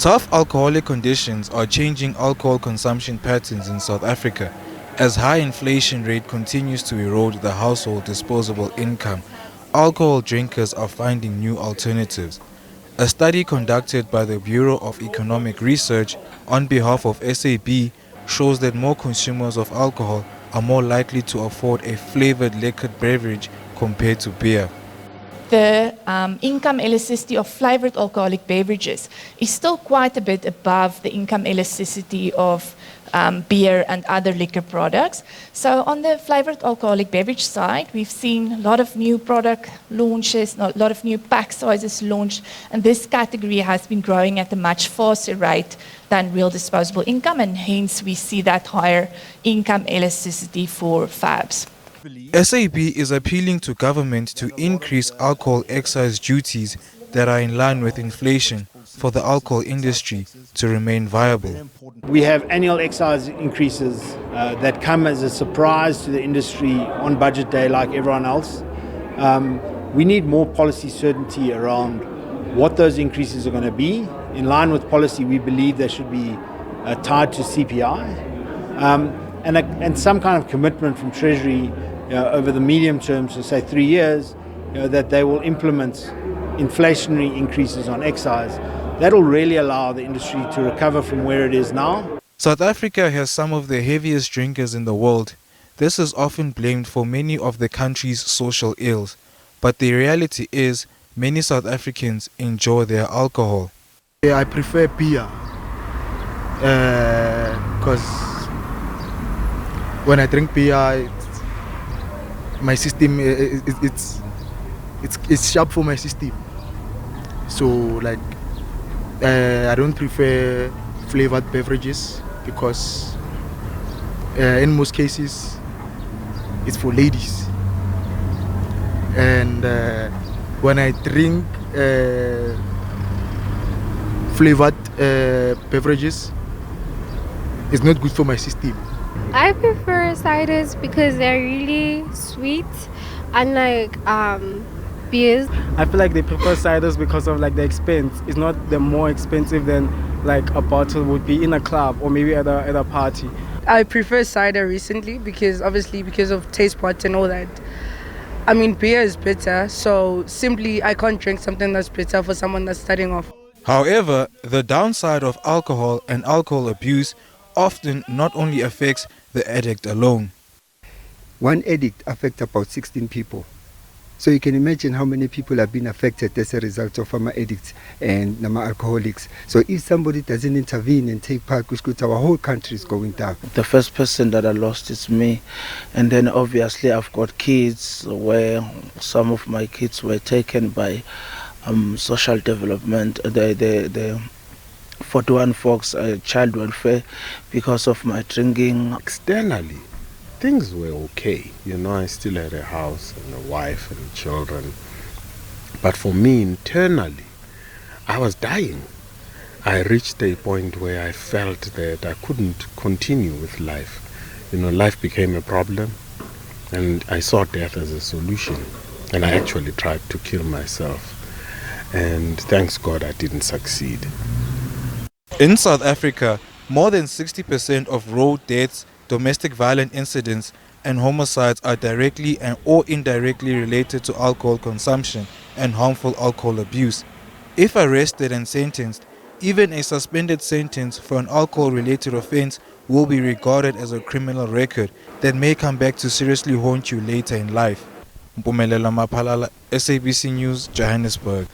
Tough alcoholic conditions are changing alcohol consumption patterns in South Africa as high inflation rate continues to erode the household disposable income. Alcohol drinkers are finding new alternatives. A study conducted by the Bureau of Economic Research on behalf of SAB shows that more consumers of alcohol are more likely to afford a flavored liquid beverage compared to beer. The income elasticity of flavoured alcoholic beverages is still quite a bit above the income elasticity of beer and other liquor products. So on the flavoured alcoholic beverage side, we've seen a lot of new product launches, a lot of new pack sizes launched, and this category has been growing at a much faster rate than real disposable income, and hence we see that higher income elasticity for FABs. SAB is appealing to government to increase alcohol excise duties that are in line with inflation for the alcohol industry to remain viable. We have annual excise increases that come as a surprise to the industry on budget day like everyone else. We need more policy certainty around what those increases are going to be. In line with policy, we believe they should be tied to CPI and some kind of commitment from Treasury over the medium term, so say 3 years, that they will implement inflationary increases on excise. That will really allow the industry to recover from where it is now. South Africa has some of the heaviest drinkers in the world. This is often blamed for many of the country's social ills, but the reality is many South Africans enjoy their alcohol. Yeah, I prefer beer because when I drink beer, my system it's sharp for my system. So like I don't prefer flavored beverages because in most cases it's for ladies. And when I drink flavored beverages, it's not good for my system. I prefer ciders because they're really sweet, unlike beers. I feel like they prefer ciders because of like the expense. It's not the more expensive than like a bottle would be in a club or maybe at a party. I prefer cider recently because of taste buds and all that. I mean, beer is bitter, so simply I can't drink something that's bitter for someone that's starting off. However, the downside of alcohol and alcohol abuse often not only affects the addict alone. One addict affects about 16 people. So you can imagine how many people have been affected as a result of addicts and alcoholics. So if somebody doesn't intervene and take part, our whole country is going down. The first person that I lost is me. And then obviously I've got kids where some of my kids were taken by social development, the 41 folks, child welfare, because of my drinking. Externally, things were okay. I still had a house and a wife and children. But for me, internally, I was dying. I reached a point where I felt that I couldn't continue with life. Life became a problem, and I saw death as a solution. And I actually tried to kill myself. And thanks God I didn't succeed. In South Africa, more than 60% of road deaths, domestic violent incidents, and homicides are directly and or indirectly related to alcohol consumption and harmful alcohol abuse. If arrested and sentenced, even a suspended sentence for an alcohol-related offense will be regarded as a criminal record that may come back to seriously haunt you later in life. Mpumelelo Maphalala, SABC News, Johannesburg.